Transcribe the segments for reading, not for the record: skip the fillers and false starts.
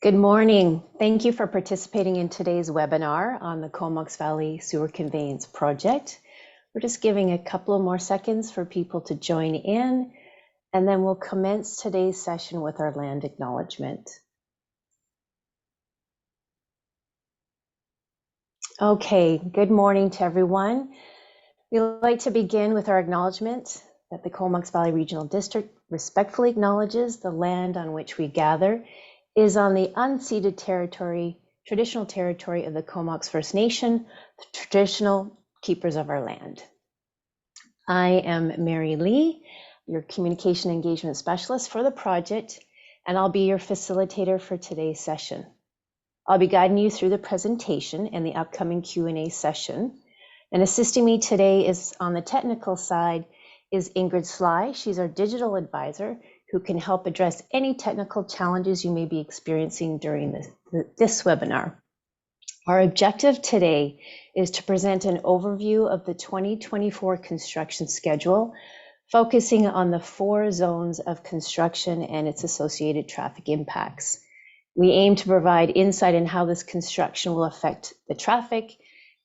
Good morning. Thank you for participating in today's webinar on the Comox Valley Sewer Conveyance Project. We're just giving a couple of more seconds for people to join in, and then we'll commence today's session with our land acknowledgement. Okay, good morning to everyone. We'd like to begin with our acknowledgement that the Comox Valley Regional District respectfully acknowledges the land on which we gather is on the unceded territory, traditional territory of the Comox First Nation, the traditional keepers of our land. I am Mary Lee, your communication engagement specialist for the project, and I'll be your facilitator for today's session. I'll be guiding you through the presentation and the upcoming Q&A session. And assisting me today is on the technical side is Ingrid Sly. She's our digital advisor who can help address any technical challenges you may be experiencing during this webinar. Our objective today is to present an overview of the 2024 construction schedule, focusing on the 4 zones of construction and its associated traffic impacts. We aim to provide insight in how this construction will affect the traffic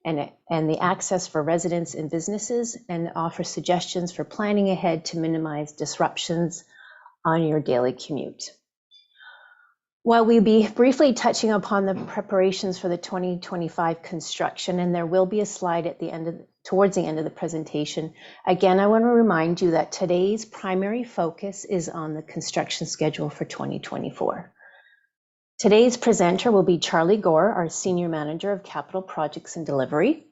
and the access for residents and businesses, and offer suggestions for planning ahead to minimize disruptions on your daily commute. While we'll be briefly touching upon the preparations for the 2025 construction, and there will be a slide at the end towards the end of the presentation, again, I want to remind you that today's primary focus is on the construction schedule for 2024. Today's presenter will be Charlie Gore, our Senior Manager of Capital Projects and Delivery.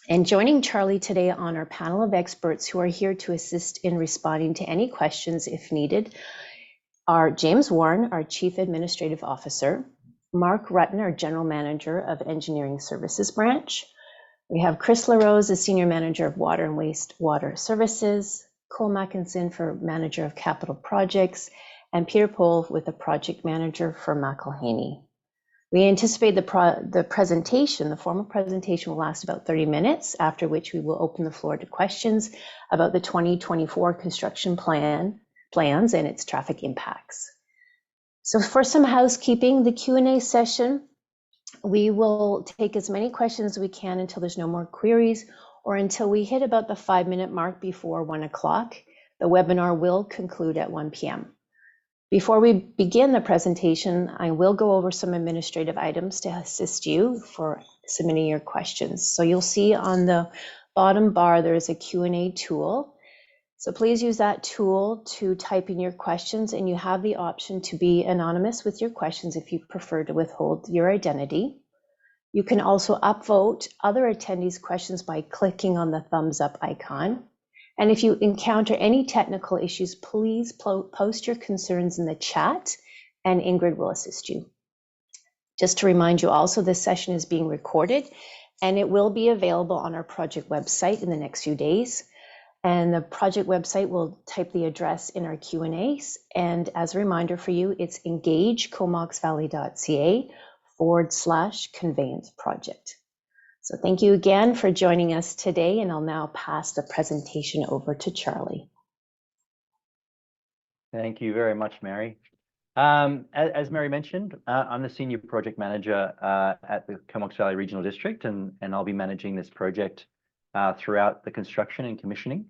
And joining Charlie today on our panel of experts who are here to assist in responding to any questions if needed are James Warren, our Chief Administrative Officer, Mark Rutten, our General Manager of Engineering Services Branch. We have Chris LaRose, the Senior Manager of Water and Wastewater Services, Cole Mackinson for Manager of Capital Projects, and Peter Pohl with the Project Manager for McElhaney. We anticipate the formal presentation will last about 30 minutes, after which we will open the floor to questions about the 2024 construction plans and its traffic impacts. So for some housekeeping, the Q&A session, we will take as many questions as we can until there's no more queries or until we hit about the 5-minute mark before 1 o'clock. The webinar will conclude at 1 p.m. Before we begin the presentation, I will go over some administrative items to assist you for submitting your questions. So you'll see on the bottom bar, there is a Q&A tool. So please use that tool to type in your questions, and you have the option to be anonymous with your questions if you prefer to withhold your identity. You can also upvote other attendees' questions by clicking on the thumbs up icon. And if you encounter any technical issues, please post your concerns in the chat and Ingrid will assist you. Just to remind you also, this session is being recorded and it will be available on our project website in the next few days. And the project website will type the address in our Q&As. And as a reminder for you, it's engagecomoxvalley.ca/conveyance project. So thank you again for joining us today, and I'll now pass the presentation over to Charlie. Thank you very much, Mary. As Mary mentioned, I'm the Senior Project Manager at the Comox Valley Regional District, and I'll be managing this project throughout the construction and commissioning.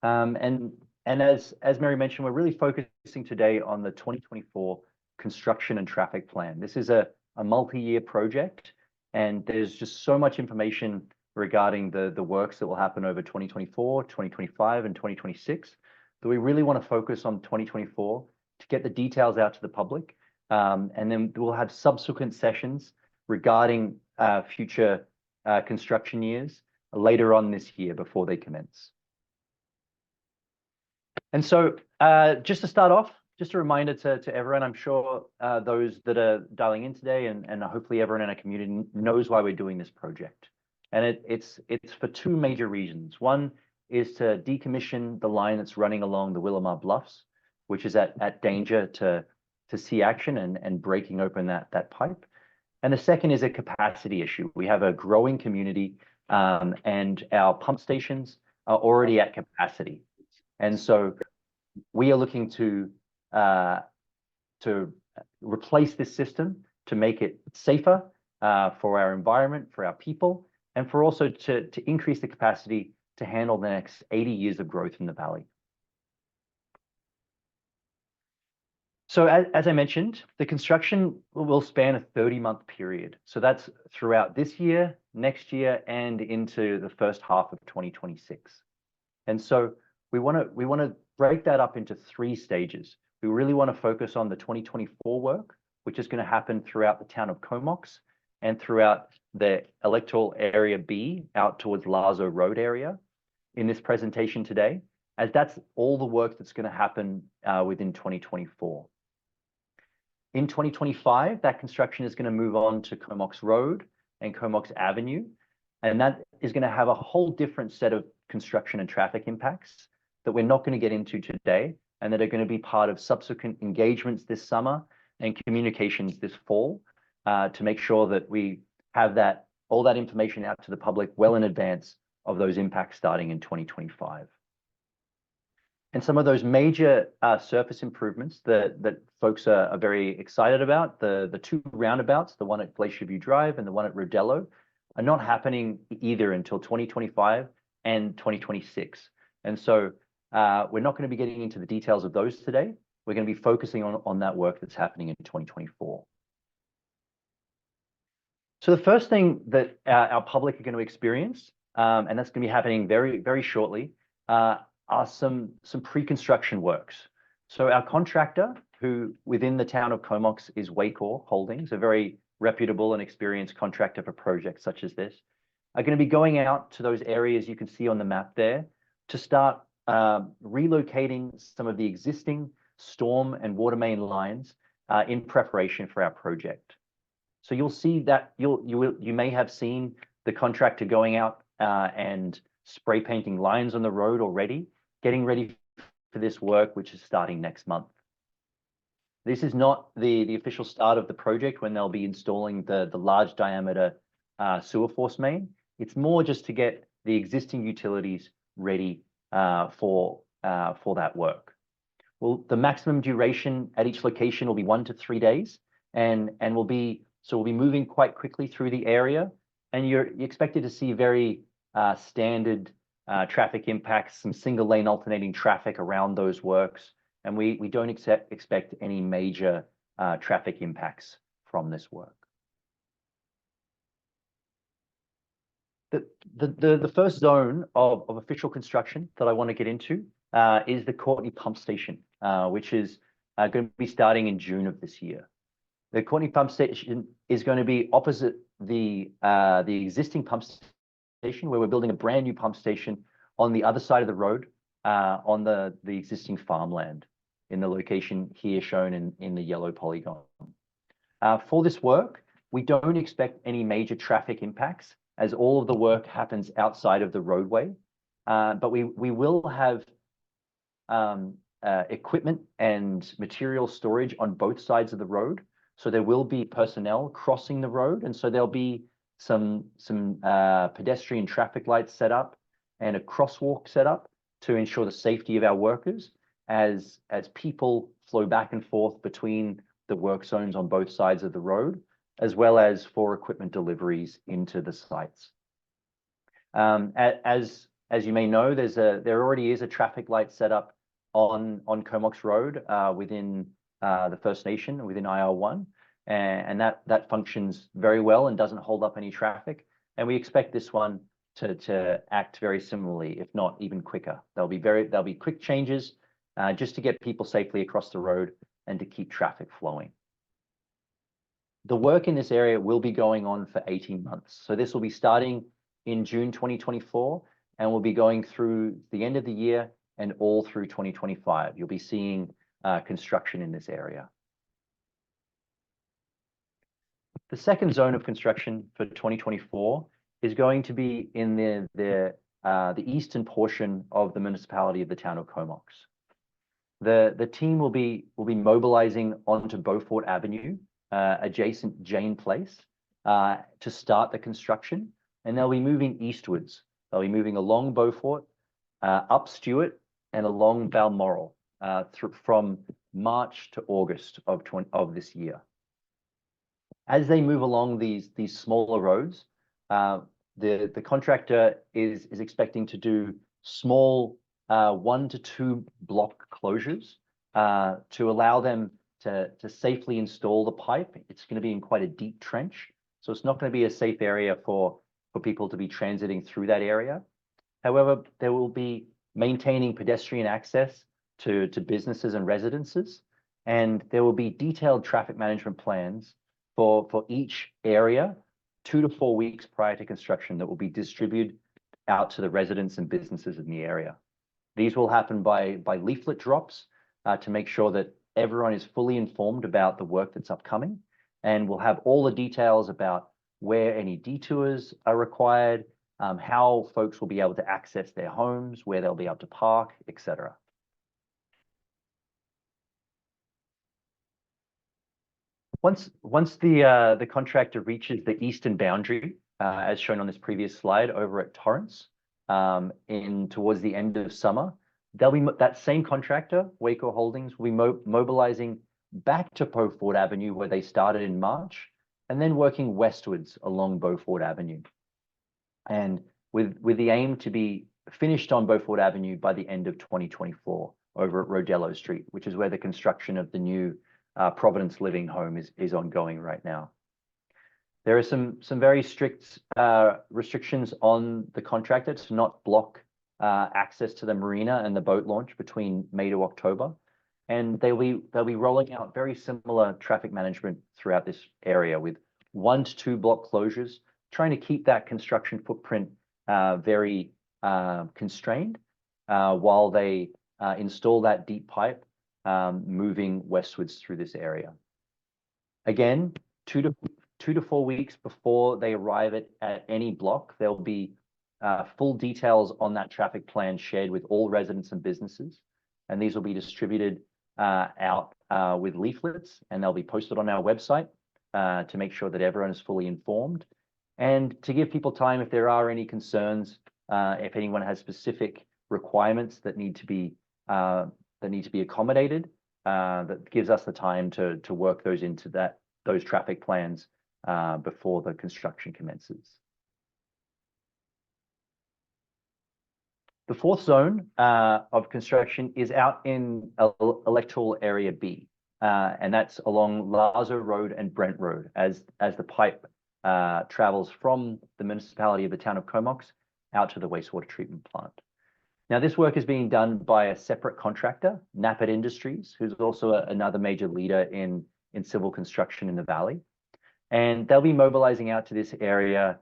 And as Mary mentioned, we're really focusing today on the 2024 construction and traffic plan. This is a multi-year project, and there's just so much information regarding the works that will happen over 2024, 2025, and 2026 that we really want to focus on 2024 to get the details out to the public. And then we'll have subsequent sessions regarding future construction years later on this year before they commence. And so just to start off, just a reminder to everyone, I'm sure those that are dialing in today and hopefully everyone in our community knows why we're doing this project. And it's for 2 major reasons. One is to decommission the line that's running along the Willamar Bluffs, which is at danger to see action and breaking open that pipe. And the second is a capacity issue. We have a growing community and our pump stations are already at capacity. And so we are looking to replace this system to make it safer for our environment, for our people, and for also to increase the capacity to handle the next 80 years of growth in the valley. So as I mentioned, the construction will span a 30-month period. So that's throughout this year, next year, and into the first half of 2026. And so we want to break that up into 3 stages. We really want to focus on the 2024 work, which is going to happen throughout the town of Comox and throughout the electoral area B out towards Lazo Road area in this presentation today, as that's all the work that's going to happen within 2024. In 2025, that construction is going to move on to Comox Road and Comox Avenue, and that is going to have a whole different set of construction and traffic impacts that we're not going to get into today, and that are going to be part of subsequent engagements this summer and communications this fall to make sure that we have all that information out to the public well in advance of those impacts starting in 2025. And some of those major surface improvements that folks are very excited about, the 2 roundabouts, the one at Glacier View Drive and the one at Rodello, are not happening either until 2025 and 2026. And so we're not going to be getting into the details of those today. We're going to be focusing on that work that's happening in 2024. So the first thing that our public are going to experience, and that's going to be happening very, very shortly, are some pre-construction works. So our contractor, who within the town of Comox is Wacor Holdings, a very reputable and experienced contractor for projects such as this, are going to be going out to those areas you can see on the map there to start relocating some of the existing storm and water main lines in preparation for our project. So you'll see that you may have seen the contractor going out and spray painting lines on the road already, getting ready for this work, which is starting next month. This is not the official start of the project when they'll be installing the large diameter sewer force main. It's more just to get the existing utilities ready for that work. Well, the maximum duration at each location will be 1 to 3 days, and we'll be moving quite quickly through the area, and you're expected to see very standard traffic impacts, some single lane alternating traffic around those works, and we don't expect any major traffic impacts from this work. The first zone of official construction that I want to get into is the Courtney Pump Station, which is going to be starting in June of this year. The Courtney Pump Station is going to be opposite the existing pump station, where we're building a brand new pump station on the other side of the road, on the existing farmland in the location here shown in the yellow polygon. For this work, we don't expect any major traffic impacts, as all of the work happens outside of the roadway, but we will have equipment and material storage on both sides of the road. So there will be personnel crossing the road, and so there'll be some pedestrian traffic lights set up and a crosswalk set up to ensure the safety of our workers as people flow back and forth between the work zones on both sides of the road, as well as for equipment deliveries into the sites. As you may know, there already is a traffic light set up on Comox Road within the First Nation, within IR1, and that functions very well and doesn't hold up any traffic. And we expect this one to act very similarly, if not even quicker. There'll be quick changes just to get people safely across the road and to keep traffic flowing. The work in this area will be going on for 18 months. So this will be starting in June 2024 and will be going through the end of the year and all through 2025. You'll be seeing construction in this area. The second zone of construction for 2024 is going to be in the eastern portion of the municipality of the town of Comox. The team will be mobilizing onto Beaufort Avenue, adjacent Jane Place, to start the construction, and they'll be moving eastwards. They'll be moving along Beaufort, up Stewart, and along Balmoral from March to August of this year. As they move along these smaller roads, the contractor is expecting to do small 1 to 2 block closures to allow them to safely install the pipe. It's going to be in quite a deep trench, so it's not going to be a safe area for people to be transiting through that area. However, there will be maintaining pedestrian access to businesses and residences, and there will be detailed traffic management plans for each area 2 to 4 weeks prior to construction that will be distributed out to the residents and businesses in the area. These will happen by leaflet drops to make sure that everyone is fully informed about the work that's upcoming, and we'll have all the details about where any detours are required, how folks will be able to access their homes, where they'll be able to park, etc. Once the contractor reaches the eastern boundary, as shown on this previous slide over at Torrance, towards the end of summer, that same contractor, Waco Holdings, will be mobilizing back to Beaufort Avenue where they started in March, and then working westwards along Beaufort Avenue. And with the aim to be finished on Beaufort Avenue by the end of 2024 over at Rodello Street, which is where the construction of the new Providence Living home is ongoing right now. There are some very strict restrictions on the contractor to not block access to the marina and the boat launch between May to October, and they'll be rolling out very similar traffic management throughout this area with 1 to 2 block closures, trying to keep that construction footprint very constrained while they install that deep pipe moving westwards through this area. Again, 2 to 4 weeks before they arrive at any block, there'll be full details on that traffic plan shared with all residents and businesses, and these will be distributed out with leaflets, and they'll be posted on our website to make sure that everyone is fully informed, and to give people time if there are any concerns, if anyone has specific requirements that need to be accommodated, that gives us the time to work those into those traffic plans before the construction commences. The fourth zone of construction is out in electoral area B, and that's along Lazo Road and Brent Road as the pipe travels from the municipality of the town of Comox out to the wastewater treatment plant. Now, this work is being done by a separate contractor, Napit Industries, who's also another major leader in civil construction in the valley. And they'll be mobilizing out to this area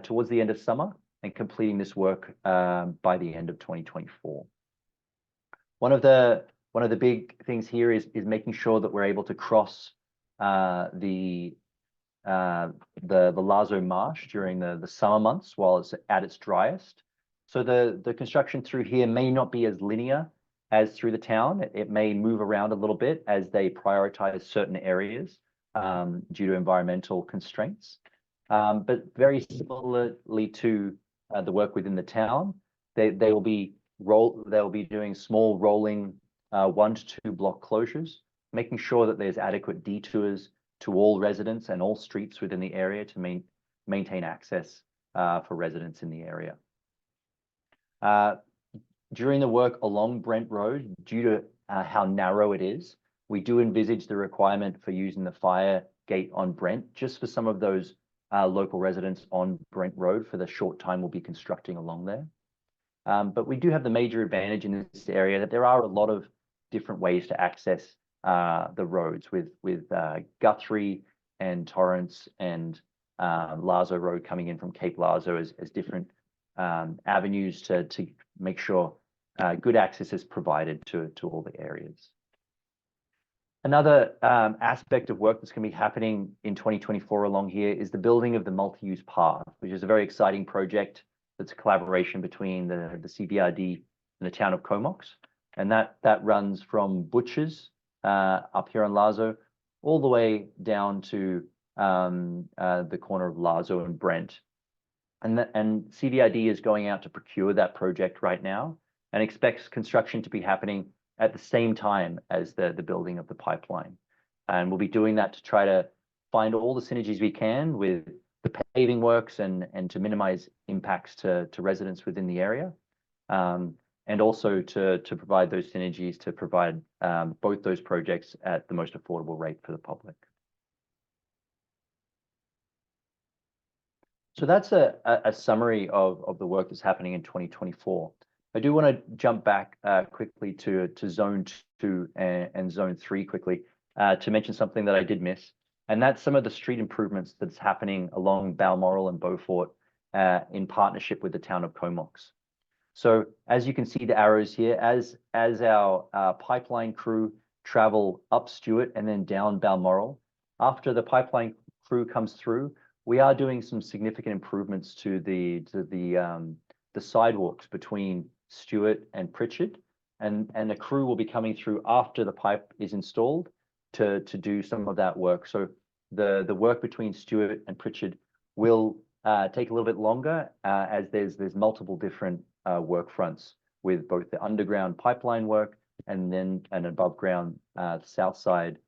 towards the end of summer and completing this work by the end of 2024. One of the big things here is making sure that we're able to cross the Lazo Marsh during the summer months while it's at its driest. So the construction through here may not be as linear as through the town. It may move around a little bit as they prioritize certain areas due to environmental constraints. But very similarly to the work within the town, they'll be doing small rolling 1 to 2 block closures, making sure that there's adequate detours to all residents and all streets within the area to maintain access for residents in the area. During the work along Brent Road, due to how narrow it is, we do envisage the requirement for using the fire gate on Brent, just for some of those local residents on Brent Road for the short time we'll be constructing along there. But we do have the major advantage in this area that there are a lot of different ways to access the roads with Guthrie and Torrance and Lazo Road coming in from Cape Lazo as different avenues to make sure good access is provided to all the areas. Another aspect of work that's going to be happening in 2024 along here is the building of the multi-use path, which is a very exciting project that's a collaboration between the CBRD and the town of Comox. And that runs from Butchers up here on Lazo all the way down to the corner of Lazo and Brent. And CBRD is going out to procure that project right now and expects construction to be happening at the same time as the building of the pipeline. And we'll be doing that to try to find all the synergies we can with the paving works and to minimize impacts to residents within the area. And also to provide those synergies to provide both those projects at the most affordable rate for the public. So that's a summary of the work that's happening in 2024. I do want to jump back quickly to Zone 2 and Zone 3 quickly to mention something that I did miss. And that's some of the street improvements that's happening along Balmoral and Beaufort in partnership with the town of Comox. So as you can see the arrows here, as our pipeline crew travel up Stewart and then down Balmoral, after the pipeline crew comes through, we are doing some significant improvements to the sidewalks between Stewart and Pritchard, and the crew will be coming through after the pipe is installed to do some of that work. So the work between Stewart and Pritchard will take a little bit longer as there's multiple different work fronts with both the underground pipeline work and then an above ground south side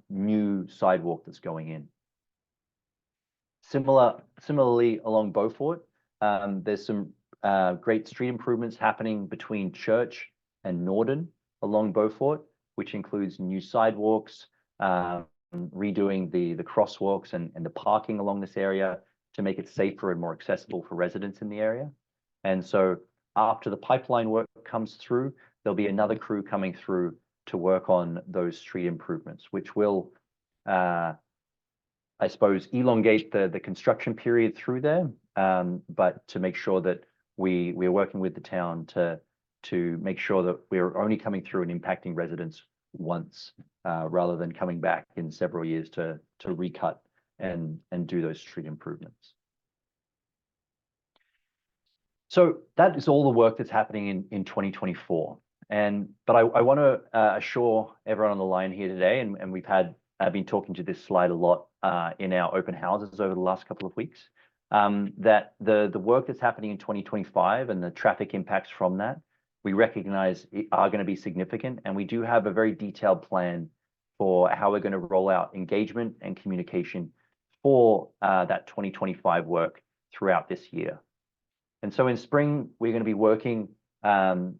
new sidewalk that's going in. Similarly, along Beaufort, there's some great street improvements happening between Church and Norden along Beaufort, which includes new sidewalks, redoing the crosswalks and the parking along this area to make it safer and more accessible for residents in the area. And so after the pipeline work comes through, there'll be another crew coming through to work on those street improvements, which will I suppose, elongate the construction period through there, but to make sure that we're working with the town to make sure that we're only coming through and impacting residents once, rather than coming back in several years to recut and do those street improvements. So that is all the work that's happening in 2024. But I want to assure everyone on the line here today, and I've been talking to this slide a lot in our open houses over the last couple of weeks, that the work that's happening in 2025 and the traffic impacts from that, we recognize are going to be significant. And we do have a very detailed plan for how we're going to roll out engagement and communication for that 2025 work throughout this year. And so in spring, we're going to be working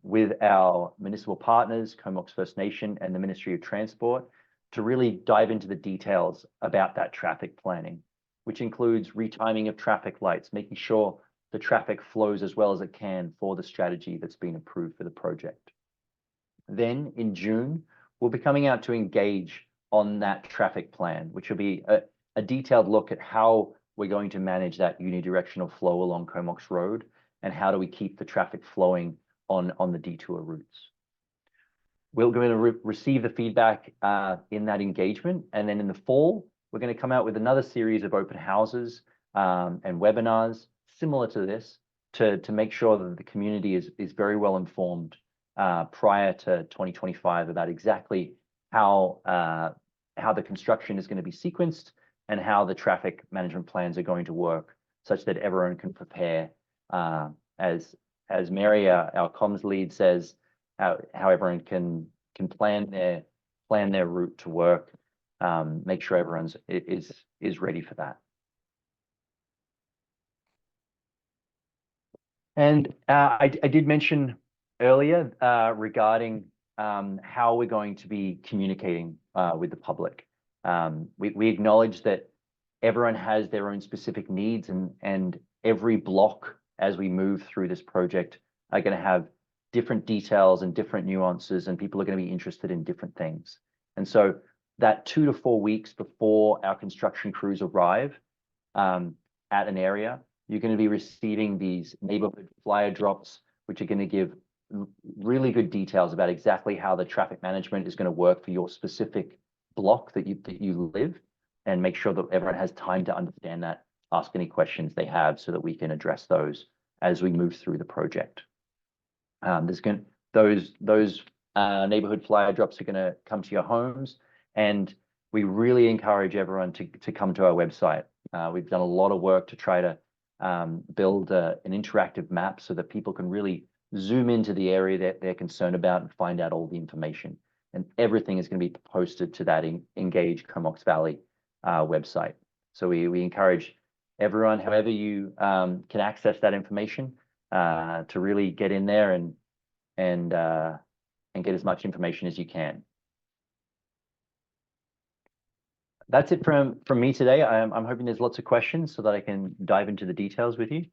with our municipal partners, Comox First Nation and the Ministry of Transport, to really dive into the details about that traffic planning, which includes retiming of traffic lights, making sure the traffic flows as well as it can for the strategy that's been approved for the project. Then in June, we'll be coming out to engage on that traffic plan, which will be a detailed look at how we're going to manage that unidirectional flow along Comox Road and how do we keep the traffic flowing on the detour routes. We're going to receive the feedback in that engagement. And then in the fall, we're going to come out with another series of open houses and webinars similar to this to make sure that the community is very well informed prior to 2025 about exactly how the construction is going to be sequenced and how the traffic management plans are going to work, such that everyone can prepare, as Mary, our comms lead, says, how everyone can plan their route to work, make sure everyone's is ready for that. And I did mention earlier regarding how we're going to be communicating with the public. We acknowledge that everyone has their own specific needs, and every block as we move through this project are going to have different details and different nuances, and people are going to be interested in different things. And so that 2 to 4 weeks before our construction crews arrive at an area, you're going to be receiving these neighborhood flyer drops, which are going to give really good details about exactly how the traffic management is going to work for your specific block that you live, and make sure that everyone has time to understand that, ask any questions they have so that we can address those as we move through the project. Those neighborhood flyer drops are going to come to your homes, and we really encourage everyone to come to our website. We've done a lot of work to try to build an interactive map so that people can really zoom into the area that they're concerned about and find out all the information. And everything is going to be posted to that Engage Comox Valley website. So we encourage everyone, however you can access that information, to really get in there and get as much information as you can. That's it from me today. I'm hoping there's lots of questions so that I can dive into the details with you.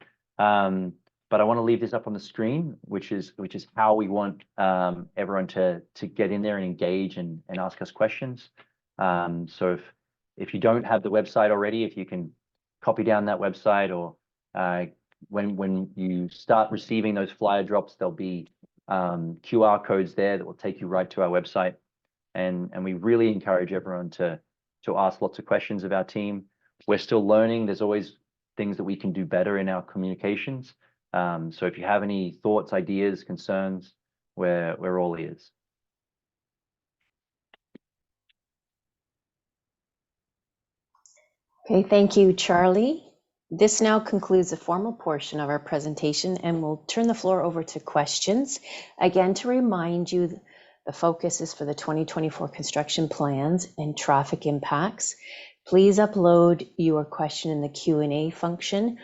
But I want to leave this up on the screen, which is how we want everyone to get in there and engage and ask us questions. So if you don't have the website already, if you can copy down that website, or when you start receiving those flyer drops, there'll be QR codes there that will take you right to our website. And we really encourage everyone to ask lots of questions of our team. We're still learning. There's always things that we can do better in our communications. So if you have any thoughts, ideas, concerns, we're all ears. Okay, thank you, Charlie. This now concludes the formal portion of our presentation, and we'll turn the floor over to questions. Again, to remind you, the focus is for the 2024 construction plans and traffic impacts. Please upload your question in the Q&A function.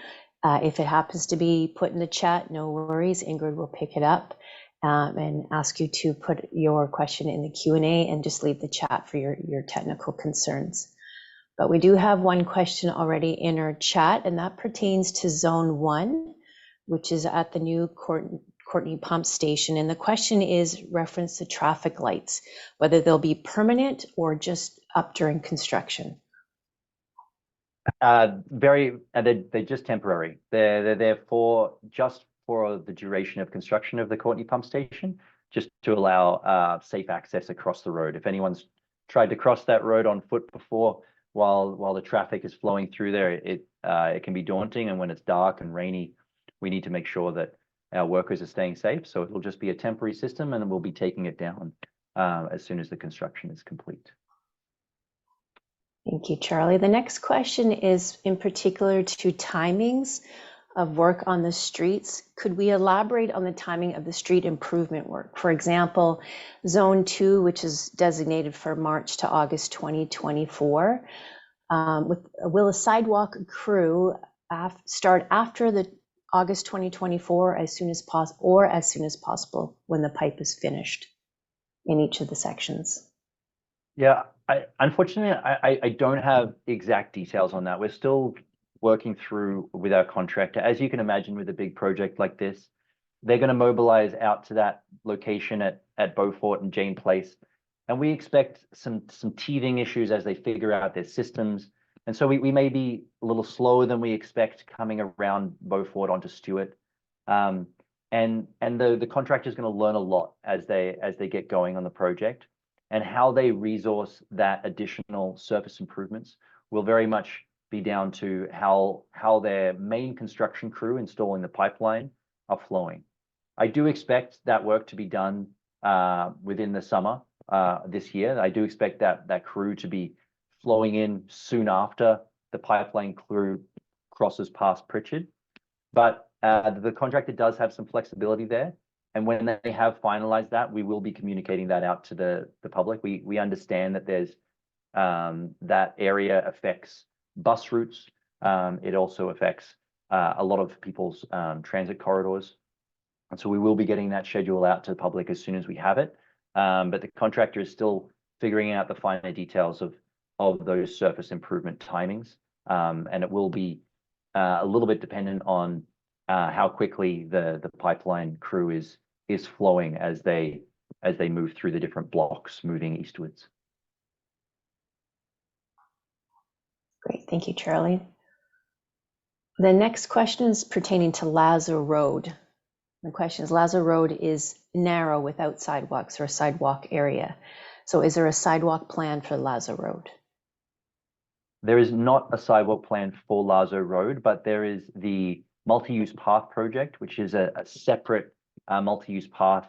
If it happens to be put in the chat, no worries, Ingrid will pick it up and ask you to put your question in the Q&A and just leave the chat for your technical concerns. But we do have one question already in our chat, and that pertains to Zone 1, which is at the new Courtney Pump Station. And the question is reference to traffic lights, whether they'll be permanent or just up during construction. They're just temporary. They're there just for the duration of construction of the Courtney Pump Station, just to allow safe access across the road. If anyone's tried to cross that road on foot before, while the traffic is flowing through there, it can be daunting, and when it's dark and rainy, we need to make sure that our workers are staying safe. So it will just be a temporary system, and we'll be taking it down as soon as the construction is complete. Thank you, Charlie. The next question is in particular to timings of work on the streets. Could we elaborate on the timing of the street improvement work? For example, Zone 2, which is designated for March to August 2024, will a sidewalk crew start after the August 2024 as soon as possible when the pipe is finished in each of the sections? Yeah, unfortunately, I don't have exact details on that. We're still working through with our contractor. As you can imagine, with a big project like this, they're going to mobilize out to that location at Beaufort and Jane Place. And we expect some teething issues as they figure out their systems. And so we may be a little slower than we expect coming around Beaufort onto Stewart. And the contractor is going to learn a lot as they get going on the project, and how they resource that additional surface improvements will very much be down to how their main construction crew installing the pipeline are flowing. I do expect that work to be done within the summer this year. I do expect that crew to be flowing in soon after the pipeline crew crosses past Pritchard. But the contractor does have some flexibility there. And when they have finalized that, we will be communicating that out to the public. We understand that there's that area affects bus routes. It also affects a lot of people's transit corridors. And so we will be getting that schedule out to the public as soon as we have it. But the contractor is still figuring out the finer details of those surface improvement timings. And it will be a little bit dependent on how quickly the pipeline crew is flowing as they move through the different blocks moving eastwards. Great, thank you, Charlie. The next question is pertaining to Lazo Road. The question is, Lazo Road is narrow without sidewalks or a sidewalk area. So is there a sidewalk plan for Lazo Road? There is not a sidewalk plan for Lazo Road, but there is the multi-use path project, which is a separate multi-use path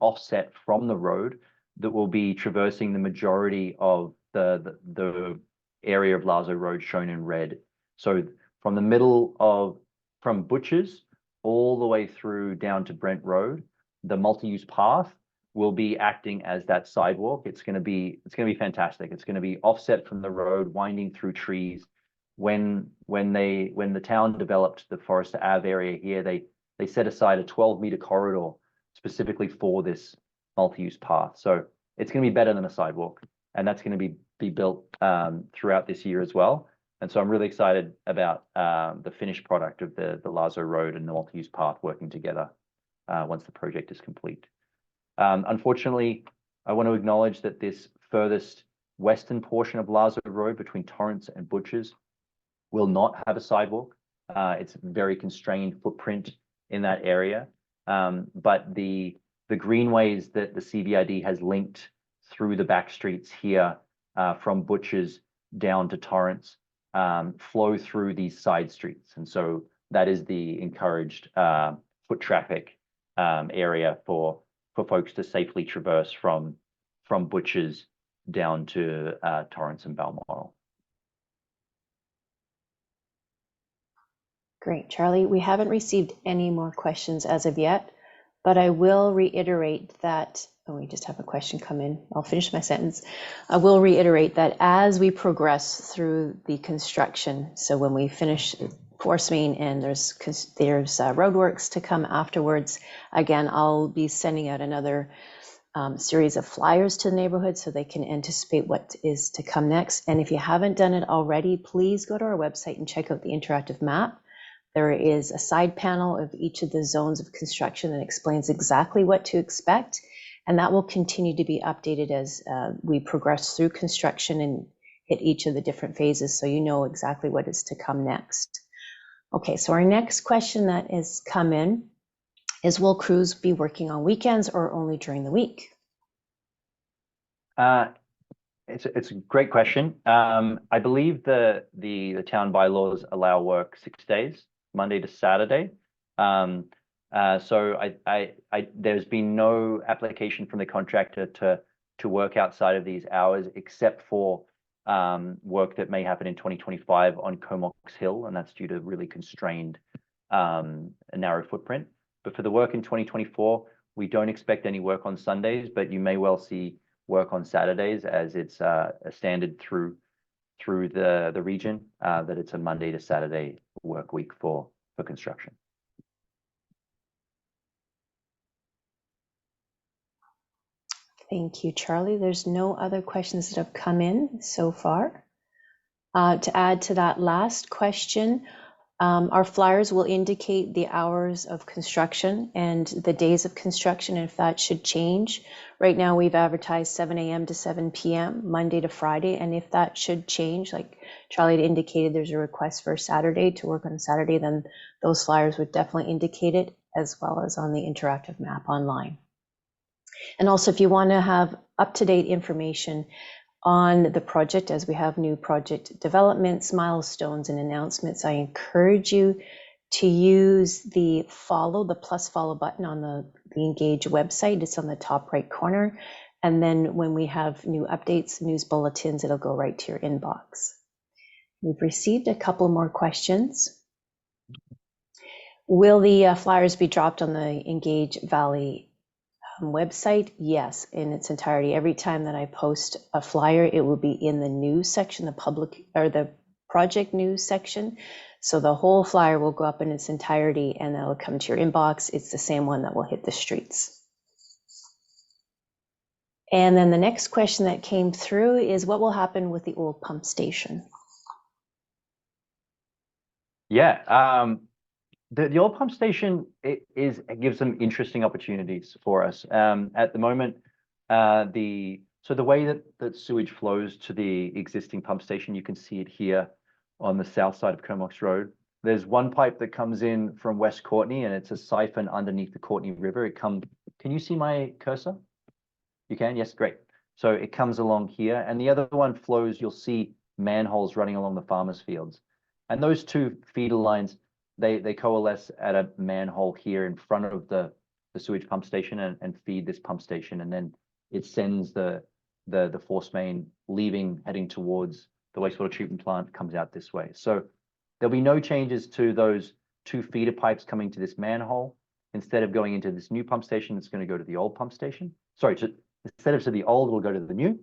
offset from the road that will be traversing the majority of the area of Lazo Road shown in red. So from the middle from Butchers all the way through down to Brent Road, the multi-use path will be acting as that sidewalk. It's going to be fantastic. It's going to be offset from the road, winding through trees. When the town developed the Forester Ave area here, they set aside a 12-meter corridor specifically for this multi-use path. So it's going to be better than a sidewalk, and that's going to be built throughout this year as well. And so I'm really excited about the finished product of the Lazo Road and the multi-use path working together once the project is complete. Unfortunately, I want to acknowledge that this furthest western portion of Lazo Road between Torrance and Butchers will not have a sidewalk. It's a very constrained footprint in that area. But the greenways that the CBID has linked through the back streets here from Butchers down to Torrance flow through these side streets. And so that is the encouraged foot traffic area for folks to safely traverse from Butchers down to Torrance and Balmoral. Great, Charlie. We haven't received any more questions as of yet, but I will reiterate that, oh, we just have a question come in. I'll finish my sentence. I will reiterate that as we progress through the construction, so when we finish Force Main and there's roadworks to come afterwards, again, I'll be sending out another series of flyers to the neighborhood so they can anticipate what is to come next. And if you haven't done it already, please go to our website and check out the interactive map. There is a side panel of each of the zones of construction that explains exactly what to expect, and that will continue to be updated as we progress through construction and hit each of the different phases, so you know exactly what is to come next. Okay, so our next question that has come in is, will crews be working on weekends or only during the week? It's a great question. I believe the town bylaws allow work 6 days, Monday to Saturday. So there's been no application from the contractor to work outside of these hours, except for work that may happen in 2025 on Comox Hill, and that's due to really constrained a narrow footprint. But for the work in 2024, we don't expect any work on Sundays, but you may well see work on Saturdays, as it's a standard through the region that it's a Monday to Saturday work week for construction. Thank you, Charlie. There's no other questions that have come in so far. To add to that last question, our flyers will indicate the hours of construction and the days of construction, if that should change. Right now, we've advertised 7 a.m. to 7 p.m., Monday to Friday, and if that should change, like Charlie had indicated, there's a request for Saturday to work on Saturday, then those flyers would definitely indicate it, as well as on the interactive map online. And also, if you want to have up-to-date information on the project, as we have new project developments, milestones, and announcements, I encourage you to use the plus follow button on the Engage website. It's on the top right corner. And then when we have new updates, news bulletins, it'll go right to your inbox. We've received a couple more questions. Will the flyers be dropped on the Engage Valley website? Yes, in its entirety. Every time that I post a flyer, it will be in the news section, the public or the project news section. So the whole flyer will go up in its entirety, and that'll come to your inbox. It's the same one that will hit the streets. And then the next question that came through is, what will happen with the old pump station? Yeah, the old pump station it gives some interesting opportunities for us. At the moment, the way that sewage flows to the existing pump station, you can see it here on the south side of Comox Road. There's one pipe that comes in from West Courtney, and it's a siphon underneath the Courtney River. Can you see my cursor? You can? Yes, great. So it comes along here, and the other one flows, you'll see manholes running along the farmers' fields. And those two feeder lines, they coalesce at a manhole here in front of the sewage pump station and feed this pump station, and then it sends the force main heading towards the wastewater treatment plant, comes out this way. So there'll be no changes to those two feeder pipes coming to this manhole. Instead of going into this new pump station, it's going to go to the old pump station. sorry, instead of to the old, we'll go to the new.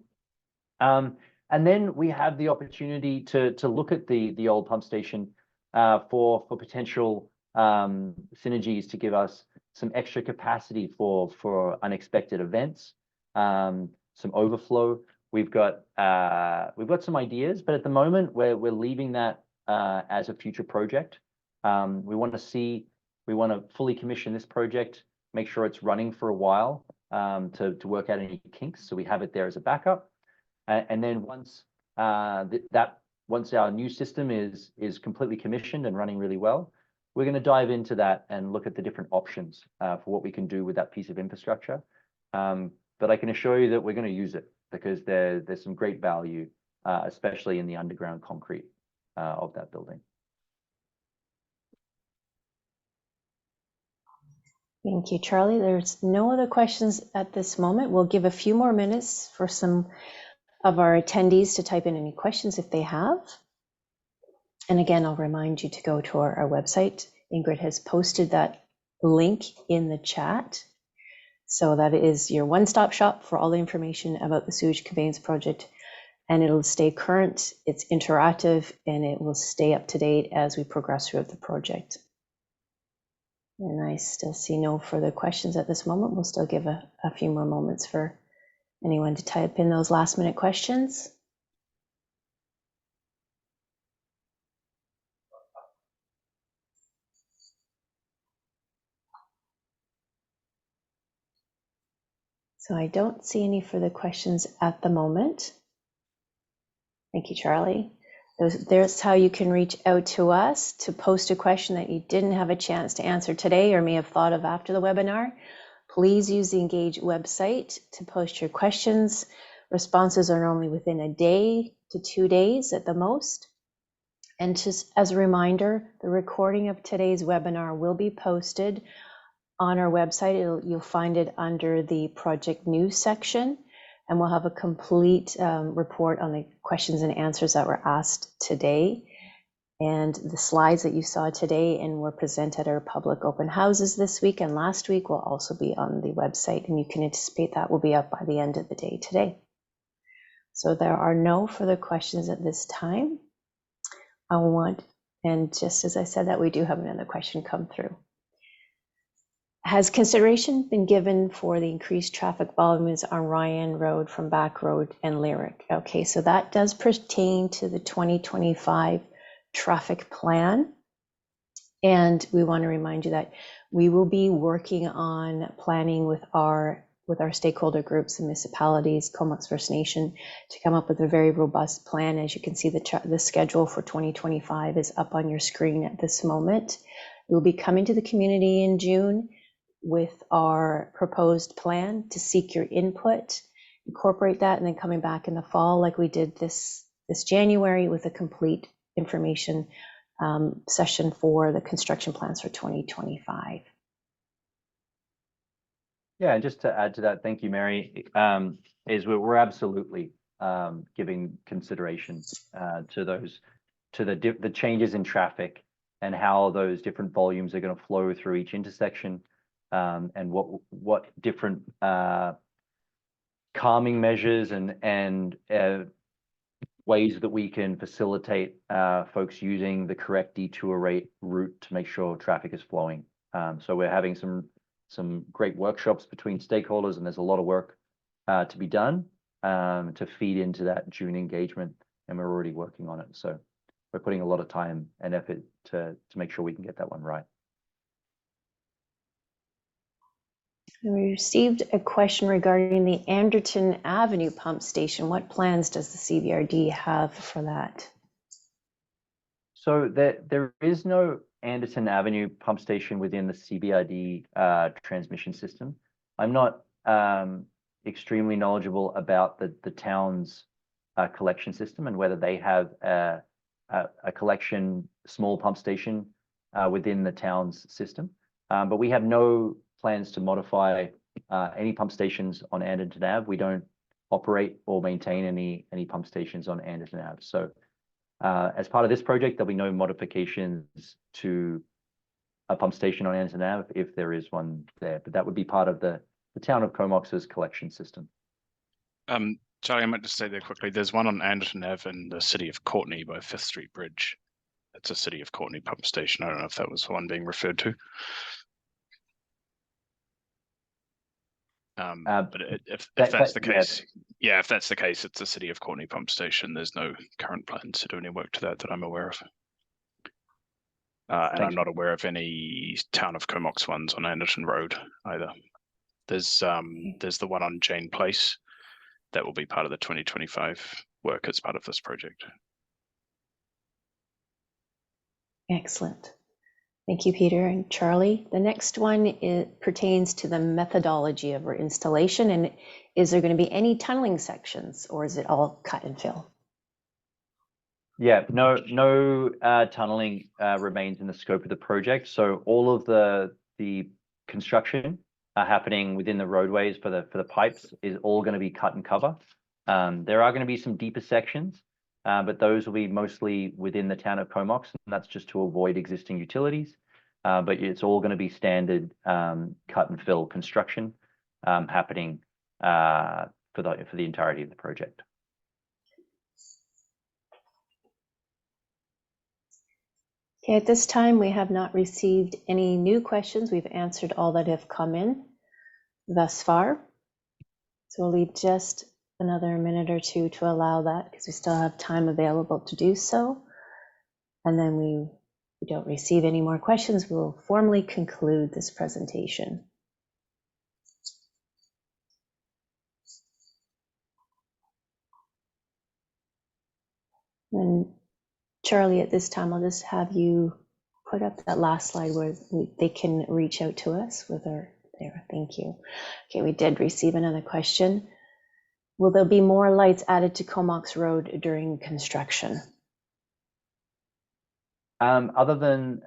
And then we have the opportunity to look at the old pump station for potential synergies to give us some extra capacity for unexpected events, some overflow. We've got some ideas, but at the moment we're leaving that as a future project. We want to fully commission this project, make sure it's running for a while to work out any kinks, so we have it there as a backup. And then once once our new system is completely commissioned and running really well, we're going to dive into that and look at the different options for what we can do with that piece of infrastructure. But I can assure you that we're going to use it because there's some great value, especially in the underground concrete of that building. Thank you, Charlie. There's no other questions at this moment. We'll give a few more minutes for some of our attendees to type in any questions if they have. And again, I'll remind you to go to our website. Ingrid has posted that link in the chat. So that is your one-stop shop for all the information about the sewage conveyance project, and it'll stay current, it's interactive, and it will stay up to date as we progress throughout the project. And I still see no further questions at this moment. We'll still give a few more moments for anyone to type in those last-minute questions. So I don't see any further questions at the moment. Thank you, Charlie. There's how you can reach out to us to post a question that you didn't have a chance to answer today or may have thought of after the webinar. Please use the Engage website to post your questions. Responses are normally within a day to 2 days at the most. And just as a reminder, the recording of today's webinar will be posted on our website. You'll find it under the project news section, and we'll have a complete report on the questions and answers that were asked today. And the slides that you saw today and were presented at our public open houses this week and last week will also be on the website, and you can anticipate that will be up by the end of the day today. So there are no further questions at this time. And just as I said that, we do have another question come through. Has consideration been given for the increased traffic volumes on Ryan Road from Back Road and Lyric? Okay, so that does pertain to the 2025 traffic plan. And we want to remind you that we will be working on planning with our stakeholder groups and municipalities, Comox First Nation, to come up with a very robust plan. As you can see, the schedule for 2025 is up on your screen at this moment. We'll be coming to the community in June with our proposed plan to seek your input, incorporate that, and then coming back in the fall like we did this January with a complete information session for the construction plans for 2025. Yeah, and just to add to that, thank you, Mary, is we're absolutely giving consideration to the changes in traffic and how those different volumes are going to flow through each intersection, and what different calming measures and ways that we can facilitate folks using the correct detour route to make sure traffic is flowing. So we're having some great workshops between stakeholders, and there's a lot of work to be done to feed into that June engagement, and we're already working on it. So we're putting a lot of time and effort to make sure we can get that one right. We received a question regarding the Anderton Avenue pump station. What plans does the CBRD have for that? So there is no Anderton Avenue pump station within the CBRD transmission system. I'm not extremely knowledgeable about the town's collection system and whether they have a collection small pump station within the town's system. But we have no plans to modify any pump stations on Anderton Ave. We don't operate or maintain any pump stations on Anderton Ave. So as part of this project, there'll be no modifications to a pump station on Anderton Ave if there is one there, but that would be part of the the town of Comox's collection system. Charlie, I might just say there quickly, there's one on Anderton Ave in the city of Courtenay by 5th Street Bridge. It's a city of Courtenay pump station. I don't know if that was the one being referred to. But if that's the case, yeah, if that's the case, it's a city of Courtenay pump station. There's no current plans to do any work to that I'm aware of. And I'm not aware of any town of Comox ones on Anderton Road either. There's the one on Jane Place that will be part of the 2025 work as part of this project. Excellent. Thank you, Peter and Charlie. The next one pertains to the methodology of our installation. And is there going to be any tunneling sections, or is it all cut and fill? Yeah, no tunneling remains in the scope of the project. So all of the construction happening within the roadways for the pipes is all going to be cut and cover. There are going to be some deeper sections, but those will be mostly within the town of Comox, and that's just to avoid existing utilities. But it's all going to be standard cut and fill construction happening for the entirety of the project. Okay, at this time, we have not received any new questions. We've answered all that have come in thus far. So we'll leave just another minute or two to allow that, because we still have time available to do so. And then we don't receive any more questions, we'll formally conclude this presentation. And Charlie, at this time, I'll just have you put up that last slide where they can reach out to us with our, there, thank you. Okay, we did receive another question. Will there be more lights added to Comox Road during construction? Other than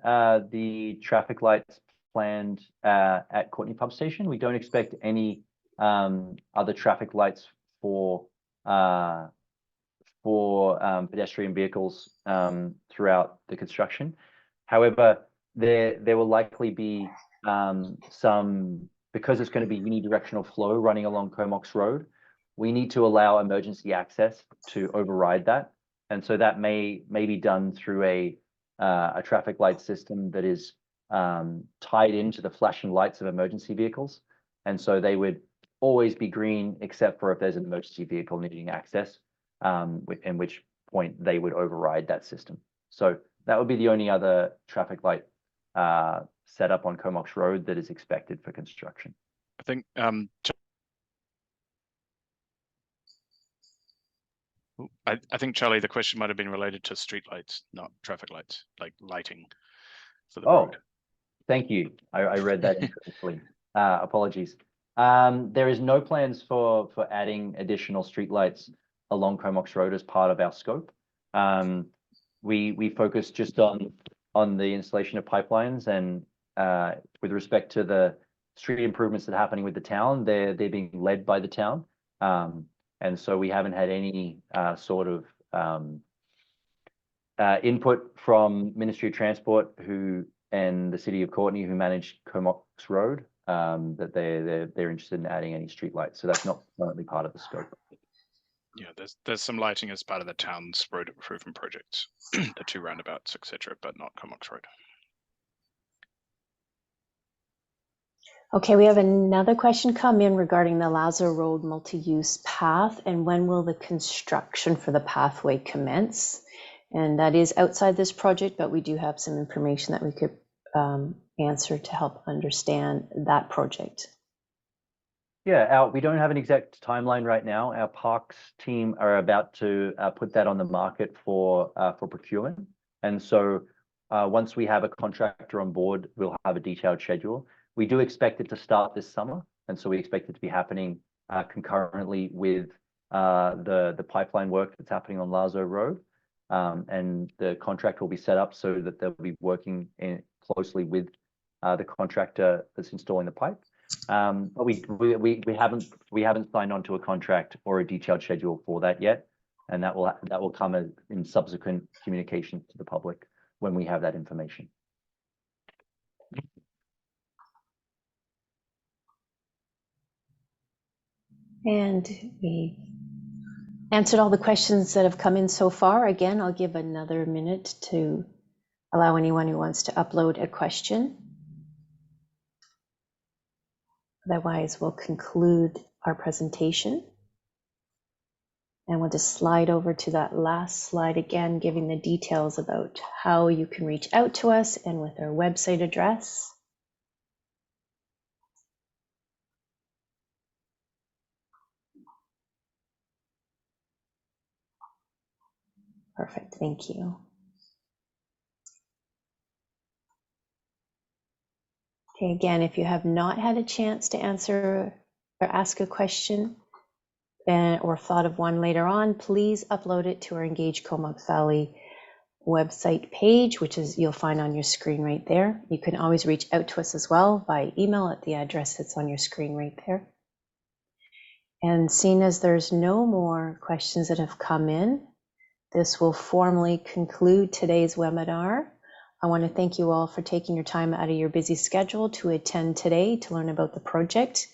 the traffic lights planned at Courtenay Pump Station, we don't expect any other traffic lights for pedestrian vehicles throughout the construction. However, there will likely be some, because it's going to be unidirectional flow running along Comox Road, we need to allow emergency access to override that. And so that may be done through a traffic light system that is tied into the flashing lights of emergency vehicles. And so they would always be green, except for if there's an emergency vehicle needing access, in which point they would override that system. So that would be the only other traffic light setup on Comox Road that is expected for construction. I think I think, Charlie, the question might have been related to street lights, not traffic lights, like lighting for the road. Thank you. I read that incorrectly. Apologies. There is no plans for adding additional street lights along Comox Road as part of our scope. We focus just on the installation of pipelines, and with respect to the street improvements that are happening with the town, they're being led by the town. And so we haven't had any sort of input from Ministry of Transport and the City of Courtenay, who manage Comox Road, that they're interested in adding any street lights. So that's not currently part of the scope. Yeah, there's some lighting as part of the town's road improvement projects, the 2 roundabouts, etc., but not Comox Road. Okay, we have another question come in regarding the Lazo Road multi-use path, and when will the construction for the pathway commence? And that is outside this project, but we do have some information that we could answer to help understand that project. Yeah, we don't have an exact timeline right now. Our parks team are about to put that on the market for procurement. And so once we have a contractor on board, we'll have a detailed schedule. We do expect it to start this summer. And so we expect it to be happening concurrently with the pipeline work that's happening on Lazo Road. And the contract will be set up so that they'll be working closely with the contractor that's installing the pipe. But we haven't signed on to a contract or a detailed schedule for that yet, and that will come in subsequent communications to the public when we have that information. And we answered all the questions that have come in so far. Again, I'll give another minute to allow anyone who wants to upload a question. Otherwise, we'll conclude our presentation. And we'll just slide over to that last slide again, giving the details about how you can reach out to us and with our website address. Perfect, thank you. Okay, again, if you have not had a chance to answer or ask a question or thought of one later on, please upload it to our Engage Comox Valley website page, which is you'll find on your screen right there. You can always reach out to us as well by email at the address that's on your screen right there. And seeing as there's no more questions that have come in, this will formally conclude today's webinar. I want to thank you all for taking your time out of your busy schedule to attend today to learn about the project.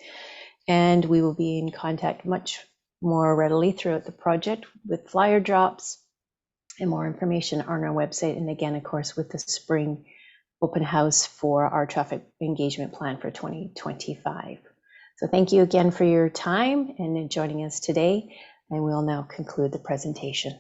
And we will be in contact much more readily throughout the project with flyer drops and more information on our website. And again, of course, with the spring open house for our traffic engagement plan for 2025. So thank you again for your time and joining us today. And we'll now conclude the presentation.